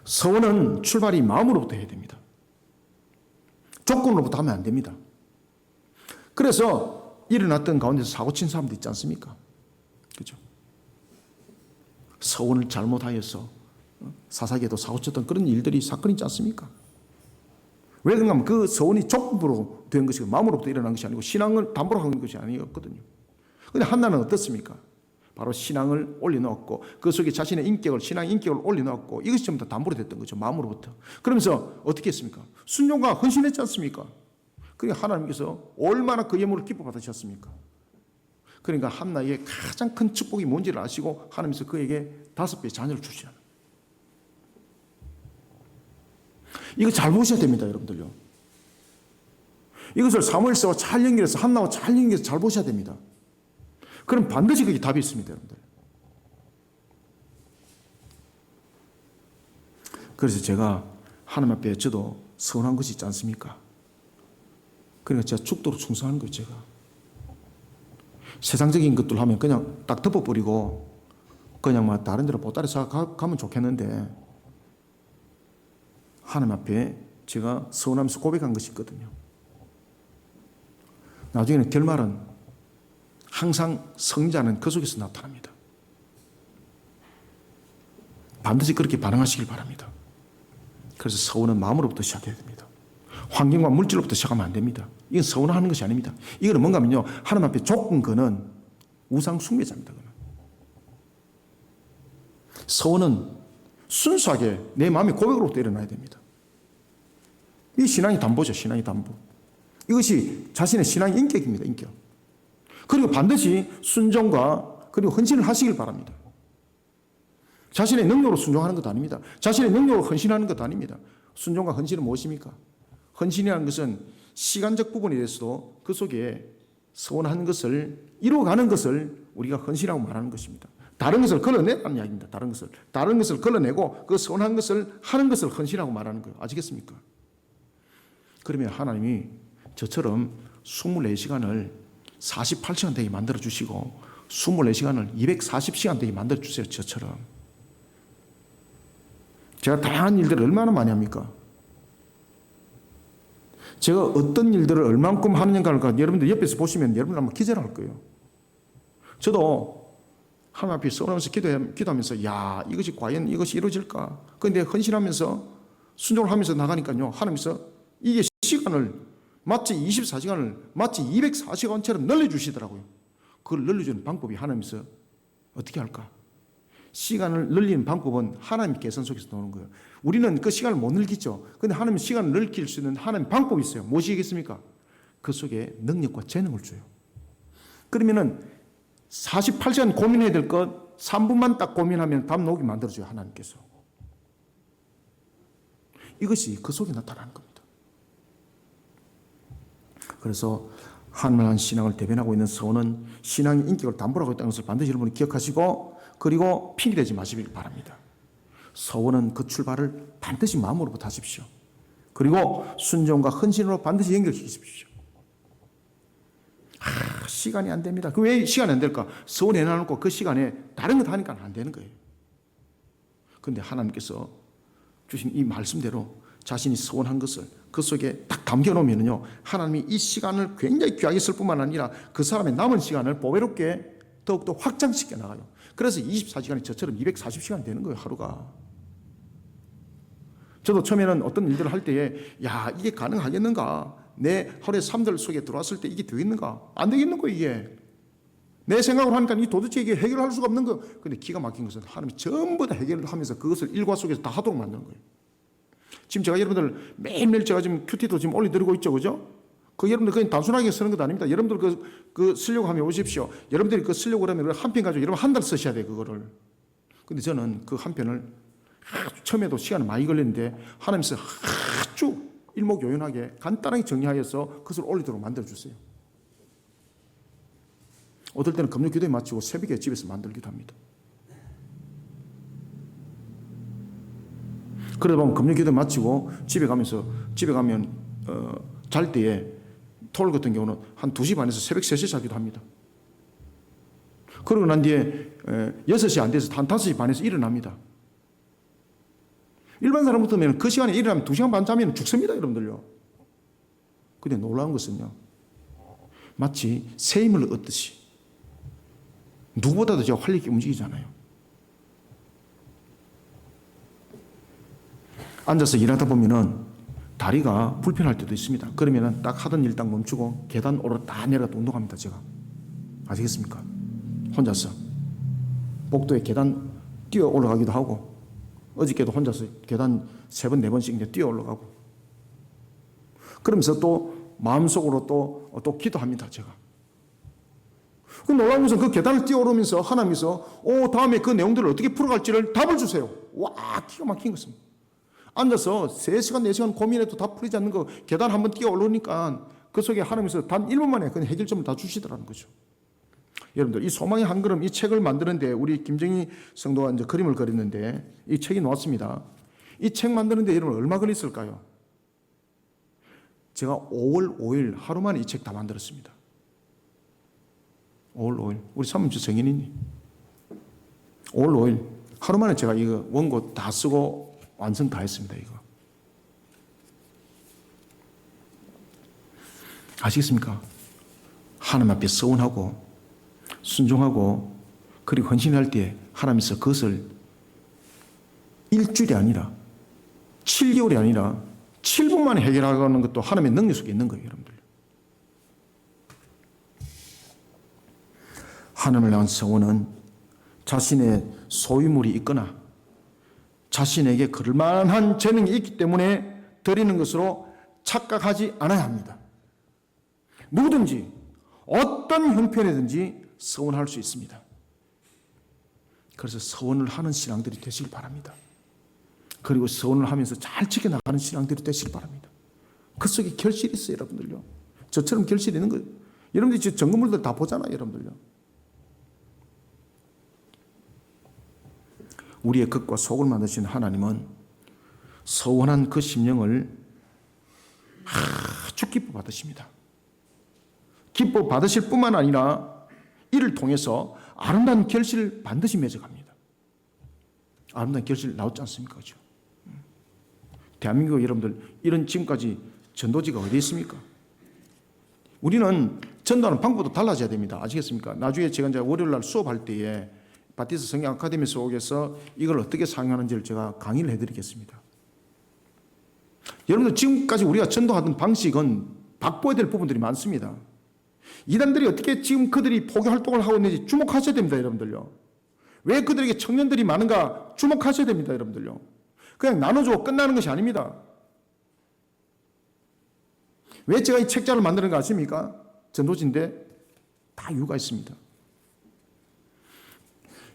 서원은 출발이 마음으로부터 해야 됩니다. 조건으로부터 하면 안 됩니다. 그래서 일어났던 가운데서 사고 친 사람도 있지 않습니까? 그렇죠? 서원을 잘못하여서 사사기에도 사고 쳤던 그런 일들이 사건이 있지 않습니까? 왜 그런가 하면 그 서원이 조건부로 된 것이고 마음으로부터 일어난 것이 아니고 신앙을 담보로 한 것이 아니었거든요. 그런데 한나는 어떻습니까? 바로 신앙을 올려놓았고 그 속에 자신의 인격을 신앙의 인격을 올려놓았고 이것이 전부 다 담보로 됐던 거죠. 마음으로부터. 그러면서 어떻게 했습니까? 순종과 헌신했지 않습니까? 그러니까 하나님께서 얼마나 그 예물을 기뻐 받으셨습니까? 그러니까 한나에게 가장 큰 축복이 뭔지를 아시고 하나님께서 그에게 5배의 자녀를 주시잖아요. 이거 잘 보셔야 됩니다, 여러분들요. 이것을 사무엘서와 잘 연결해서 한나와 잘 연결해서 잘 보셔야 됩니다. 그럼 반드시 거기 답이 있습니다, 여러분들. 그래서 제가 하나님 앞에 저도 서운한 것이 있지 않습니까? 그러니까 제가 죽도록 충성하는 거예요, 제가. 세상적인 것들 하면 그냥 딱 덮어버리고 그냥 막 다른 데로 보따리 싸고 가면 좋겠는데 하나님 앞에 제가 서운하면서 고백한 것이 있거든요. 나중에는 결말은 항상 성자는 그 속에서 나타납니다. 반드시 그렇게 반응하시길 바랍니다. 그래서 서운은 마음으로부터 시작해야 됩니다. 환경과 물질로부터 시작하면 안 됩니다. 이건 서운하는 것이 아닙니다. 이거는 뭔가 하면요, 하나님 앞에 조건 거는 우상 숭배자입니다. 서운은 순수하게 내 마음의 고백으로부터 일어나야 됩니다. 이 신앙이 담보죠. 신앙이 담보. 이것이 자신의 신앙의 인격입니다. 인격. 그리고 반드시 순종과 그리고 헌신을 하시길 바랍니다. 자신의 능력으로 순종하는 것도 아닙니다. 자신의 능력으로 헌신하는 것도 아닙니다. 순종과 헌신은 무엇입니까? 헌신이라는 것은 시간적 부분에 대해서도 그 속에 서원하는 것을 이루어가는 것을 우리가 헌신이라고 말하는 것입니다. 다른 것을 걸러내라는 이야기입니다. 다른 것을 걸러내고 그 서원한 것을 하는 것을 헌신이라고 말하는 거예요. 아시겠습니까? 그러면 하나님이 저처럼 24시간을 48시간 되게 만들어 주시고 24시간을 240시간 되게 만들어 주세요. 저처럼. 제가 다양한 일들을 얼마나 많이 합니까? 제가 어떤 일들을 얼만큼 하느냐를 여러분들 옆에서 보시면 여러분 아마 기절할 거예요. 저도 하나님 앞에 서운하면서 기도하면서 야, 이것이 과연 이것이 이루어질까? 그런데 헌신하면서 순종을 하면서 나가니까요, 하나님께서 이게 시간을 마치 24시간을 마치 204시간처럼 늘려주시더라고요. 그걸 늘려주는 방법이 하나님께서 어떻게 할까? 시간을 늘리는 방법은 하나님 계산 속에서 나오는 거예요. 우리는 그 시간을 못 늘리죠. 그런데 하나님은 시간을 늘릴 수 있는 하나님 방법이 있어요. 무엇이겠습니까? 그 속에 능력과 재능을 줘요. 그러면은 48시간 고민해야 될 것 3분만 딱 고민하면 답 나오게 만들어줘요. 하나님께서. 이것이 그 속에 나타나는 겁니다. 그래서 하나님을 신앙을 대변하고 있는 서원은 신앙의 인격을 담보로 하고 있다는 것을 반드시 여러분이 기억하시고, 그리고 핑계대지 마시길 바랍니다. 서원은 그 출발을 반드시 마음으로부터 하십시오. 그리고 순종과 헌신으로 반드시 연결시키십시오. 시간이 안 됩니다. 그 왜 시간이 안 될까? 서원 해놔놓고 그 시간에 다른 것 하니까 안 되는 거예요. 그런데 하나님께서 주신 이 말씀대로 자신이 서원한 것을 그 속에 딱 담겨놓으면요, 하나님이 이 시간을 굉장히 귀하게 쓸 뿐만 아니라 그 사람의 남은 시간을 보배롭게 더욱더 확장시켜 나가요. 그래서 24시간이 저처럼 240시간이 되는 거예요, 하루가. 저도 처음에는 어떤 일들을 할 때에 야, 이게 가능하겠는가? 내 하루의 삶들 속에 들어왔을 때 이게 되겠는가? 안 되겠는 거예요, 이게. 내 생각으로 하니까 이 도대체 이게 해결할 수가 없는 거예요. 그런데 기가 막힌 것은 하나님이 전부 다 해결을 하면서 그것을 일과 속에서 다 하도록 만드는 거예요. 지금 제가 여러분들 매일매일 제가 지금 큐티도 지금 올려드리고 있죠, 그죠? 그 여러분들 그냥 단순하게 쓰는 것도 아닙니다. 여러분들 그 쓰려고 하면 오십시오. 여러분들이 그 쓰려고 하면 한 편 가지고 여러분 한 달 쓰셔야 돼요, 그거를. 근데 저는 그 한 편을 처음에도 시간이 많이 걸렸는데 하나님께서 아주 일목요연하게 간단하게 정리하여서 그것을 올리도록 만들어주세요. 어떨 때는 금요 기도에 마치고 새벽에 집에서 만들기도 합니다. 그러다 보면 금요 기도에 마치고 집에 가면 잘 때에 토요일 같은 경우는 한 2시 반에서 새벽 3시 자기도 합니다. 그러고 난 뒤에 6시 안 돼서 한 5시 반에서 일어납니다. 일반 사람 같으면 그 시간에 일어나면 2시간 반 자면 죽습니다, 여러분들요. 근데 놀라운 것은요, 마치 새 힘을 얻듯이 누구보다도 제가 활력 있게 움직이잖아요. 앉아서 일하다 보면은 다리가 불편할 때도 있습니다. 그러면은 딱 하던 일 딱 멈추고 계단 오르다 내려다 운동합니다, 제가. 아시겠습니까? 혼자서 복도에 계단 뛰어 올라가기도 하고, 어저께도 혼자서 계단 3번, 4번씩 이제 뛰어 올라가고, 그러면서 또 마음속으로 또 기도합니다, 제가. 그 놀라운 것은 그 계단을 뛰어 오르면서 하나님께서 다음에 그 내용들을 어떻게 풀어갈지를 답을 주세요. 와, 기가 막힌 것입니다. 앉아서 3시간, 4시간 고민해도 다 풀리지 않는 거 계단 한번 뛰어 오르니까 그 속에 하나님께서 단 1분 만에 그 해결점을 다 주시더라는 거죠. 여러분들, 이 소망의 한 걸음, 이 책을 만드는데 우리 김정희 성도가 이제 그림을 그렸는데 이 책이 나왔습니다. 이 책 만드는데 여러분 얼마 걸렸을까요? 제가 5월 5일 하루 만에 이 책 다 만들었습니다. 5월 5일. 우리 사모님 정인이니? 5월 5일. 하루 만에 제가 이거 원고 다 쓰고 완성 다 했습니다, 이거. 아시겠습니까? 하나님 앞에 서운하고 순종하고 그리고 헌신할 때 하나님께서 그것을 일주일이 아니라 7개월이 아니라 7분 만에 해결하는 것도 하나님의 능력 속에 있는 거예요, 여러분들. 하나님을 향한 서원은 자신의 소유물이 있거나 자신에게 그럴만한 재능이 있기 때문에 드리는 것으로 착각하지 않아야 합니다. 누구든지 어떤 형편이든지 서원할 수 있습니다. 그래서 서원을 하는 신앙들이 되시길 바랍니다. 그리고 서원을 하면서 잘 지켜나가는 신앙들이 되시길 바랍니다. 그 속에 결실이 있어요, 여러분들요. 저처럼 결실이 있는 거예요. 여러분들이 지금 점검물들 다 보잖아요, 여러분들요. 우리의 겉과 속을 만드신 하나님은 서원한 그 심령을 아주 기뻐 받으십니다. 기뻐 받으실 뿐만 아니라 이를 통해서 아름다운 결실을 반드시 맺어갑니다. 아름다운 결실 나오지 않습니까? 그렇죠? 대한민국 여러분들, 이런 지금까지 전도지가 어디 있습니까? 우리는 전도하는 방법도 달라져야 됩니다. 아시겠습니까? 나중에 제가 이제 월요일 날 수업할 때에 바티스트 성경 아카데미 속에서 이걸 어떻게 사용하는지를 제가 강의를 해드리겠습니다. 여러분들 지금까지 우리가 전도하던 방식은 바꿔야 될 부분들이 많습니다. 이단들이 어떻게 지금 그들이 포교 활동을 하고 있는지 주목하셔야 됩니다, 여러분들요. 왜 그들에게 청년들이 많은가 주목하셔야 됩니다, 여러분들요. 그냥 나눠주고 끝나는 것이 아닙니다. 왜 제가 이 책자를 만드는 거 아십니까? 전도지인데 다 이유가 있습니다.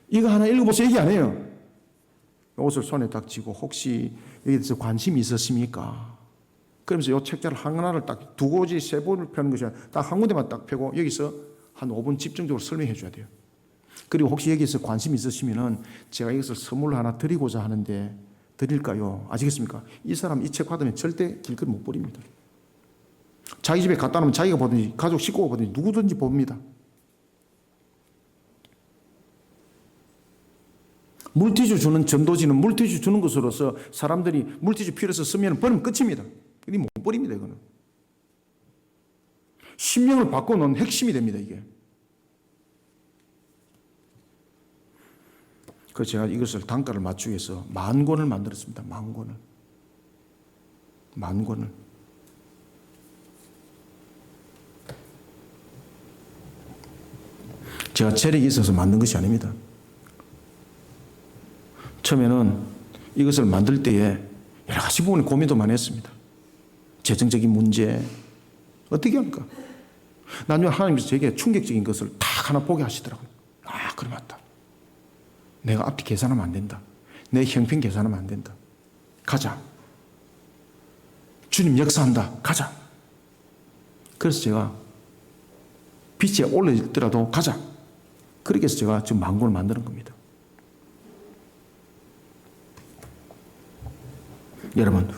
이거 하나 읽어보세요. 얘기 안 해요. 옷을 손에 딱 쥐고 혹시 여기에 대해서 관심이 있으십니까? 그러면서 이 책자를 하나를 딱 두 고지 세 번을 펴는 것이 아니라 딱 한 군데만 딱 펴고 여기서 한 5분 집중적으로 설명해 줘야 돼요. 그리고 혹시 여기서 관심 있으시면은 제가 이것을 선물로 하나 드리고자 하는데 드릴까요? 아시겠습니까? 이 사람 이 책 받으면 절대 길거리 못 버립니다. 자기 집에 갖다 놓으면 자기가 보든지 가족 식구가 보든지 누구든지 봅니다. 물티슈 주는 전도지는 물티슈 주는 것으로서 사람들이 물티슈 필요해서 쓰면 버리면 끝입니다. 이게 못 버립니다, 이거는. 심령을 바꿔놓은 핵심이 됩니다, 이게. 그래서 제가 이것을 단가를 맞추기 위해서 10,000권을 만들었습니다. 10,000권을. 10,000권을. 제가 재력이 있어서 만든 것이 아닙니다. 처음에는 이것을 만들 때에 여러 가지 부분에 고민도 많이 했습니다. 재정적인 문제, 어떻게 할까? 나중에 하나님께서 제게 충격적인 것을 딱 하나 보게 하시더라고요. 아, 그래 맞다. 내가 앞뒤 계산하면 안 된다. 내 형편 계산하면 안 된다. 가자. 주님 역사한다. 가자. 그래서 제가 빛에 올라있더라도 가자. 그렇게 해서 제가 지금 10,000권을 만드는 겁니다. 여러분,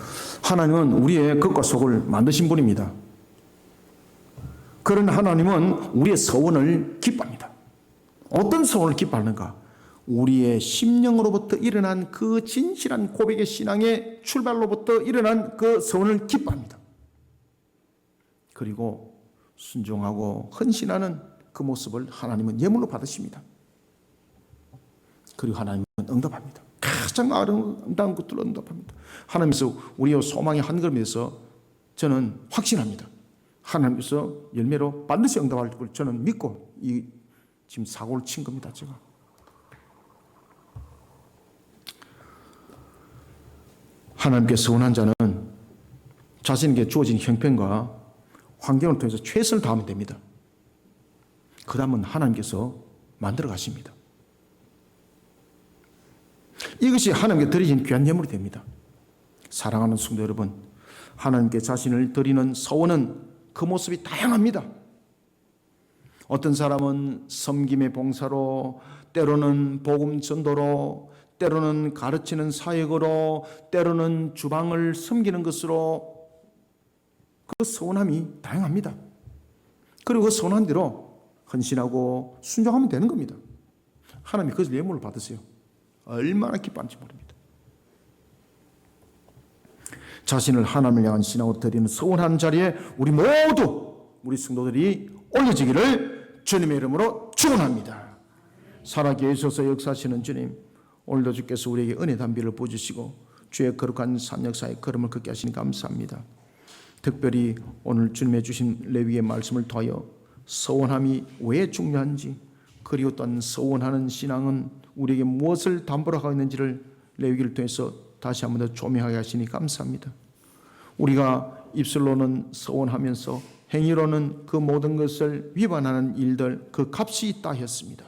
하나님은 우리의 겉과 속을 만드신 분입니다. 그런 하나님은 우리의 서원을 기뻐합니다. 어떤 서원을 기뻐하는가? 우리의 심령으로부터 일어난 그 진실한 고백의 신앙의 출발로부터 일어난 그 서원을 기뻐합니다. 그리고 순종하고 헌신하는 그 모습을 하나님은 예물로 받으십니다. 그리고 하나님은 응답합니다. 가장 아름다운 것들로 응답합니다. 하나님께서 우리의 소망의 한 걸음에 대해서 저는 확신합니다. 하나님께서 열매로 반드시 응답할 걸 저는 믿고 지금 사고를 친 겁니다. 제가. 하나님께서 원한 자는 자신에게 주어진 형편과 환경을 통해서 최선을 다하면 됩니다. 그 다음은 하나님께서 만들어 가십니다. 이것이 하나님께 드리신 귀한 예물이 됩니다. 사랑하는 성도 여러분, 하나님께 자신을 드리는 서원은 그 모습이 다양합니다. 어떤 사람은 섬김의 봉사로, 때로는 복음 전도로, 때로는 가르치는 사역으로, 때로는 주방을 섬기는 것으로 그 서원함이 다양합니다. 그리고 그 서원한 대로 헌신하고 순종하면 되는 겁니다. 하나님이 그것을 예물을 받으세요. 얼마나 기뻐하는지 모릅니다. 자신을 하나님을 향한 신앙으로 드리는 서원하는 자리에 우리 모두 우리 성도들이 올려지기를 주님의 이름으로 축원합니다. 살아계셔서 역사하시는 주님, 오늘도 주께서 우리에게 은혜 담비를 부어주시고 주의 거룩한 산 역사의 걸음을 걷게 하시니 감사합니다. 특별히 오늘 주님의 주신 레위의 말씀을 통하여 서원함이 왜 중요한지, 그리고 또한 서원하는 신앙은 우리에게 무엇을 담보로 하고 있는지를 레위기를 통해서 다시 한 번 더 조명하게 하시니 감사합니다. 우리가 입술로는 서원하면서 행위로는 그 모든 것을 위반하는 일들, 그 값이 있다 했습니다.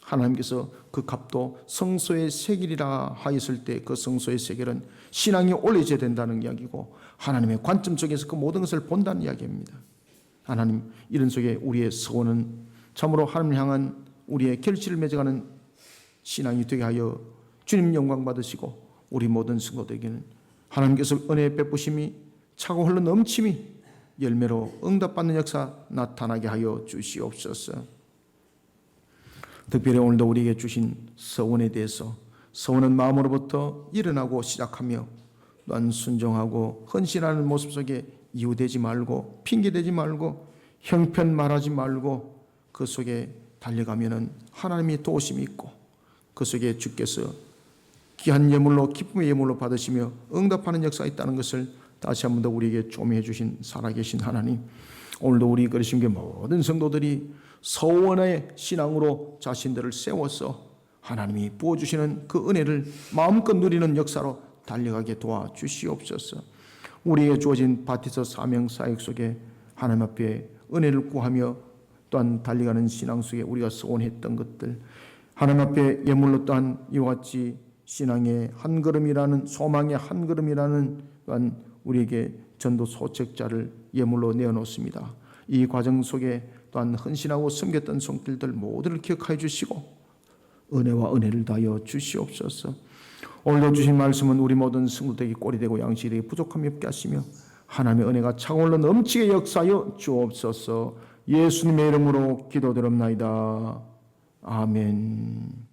하나님께서 그 값도 성소의 세겔이라 하였을 때 그 성소의 세겔은 신앙이 올려져야 된다는 이야기고, 하나님의 관점 속에서 그 모든 것을 본다는 이야기입니다. 하나님, 이런 속에 우리의 서원은 참으로 하나님을 향한 우리의 결실을 맺어가는 신앙이 되게 하여 주님 영광 받으시고, 우리 모든 성도들에게는 하나님께서 은혜의 베푸심이 차고 흘러 넘침이 열매로 응답받는 역사 나타나게 하여 주시옵소서. 특별히 오늘도 우리에게 주신 서원에 대해서, 서원은 마음으로부터 일어나고 시작하며 또한 순종하고 헌신하는 모습 속에 이유되지 말고 핑계대지 말고 형편 말하지 말고 그 속에 달려가면은 하나님의 도우심이 있고 그 속에 주께서 귀한 예물로 기쁨의 예물로 받으시며 응답하는 역사가 있다는 것을 다시 한 번 더 우리에게 조명해 주신 살아계신 하나님, 오늘도 우리 그리심교 모든 성도들이 서원의 신앙으로 자신들을 세워서 하나님이 부어주시는 그 은혜를 마음껏 누리는 역사로 달려가게 도와주시옵소서. 우리에게 주어진 바티서 사명 사역 속에 하나님 앞에 은혜를 구하며 또한 달려가는 신앙 속에 우리가 소원했던 것들, 하나님 앞에 예물로 또한 이와 같이 신앙의 한 걸음이라는, 소망의 한 걸음이라는 또한 우리에게 전도 소책자를 예물로 내어놓습니다. 이 과정 속에 또한 헌신하고 섬겼던 손길들 모두를 기억하여 주시고 은혜와 은혜를 다하여 주시옵소서. 오늘도 주신 말씀은 우리 모든 성도들에게 꼴이 되고 양식이 되게 부족함이 없게 하시며 하나님의 은혜가 차올라 넘치게 역사하여 주옵소서. 예수님의 이름으로 기도드립나이다. 아멘.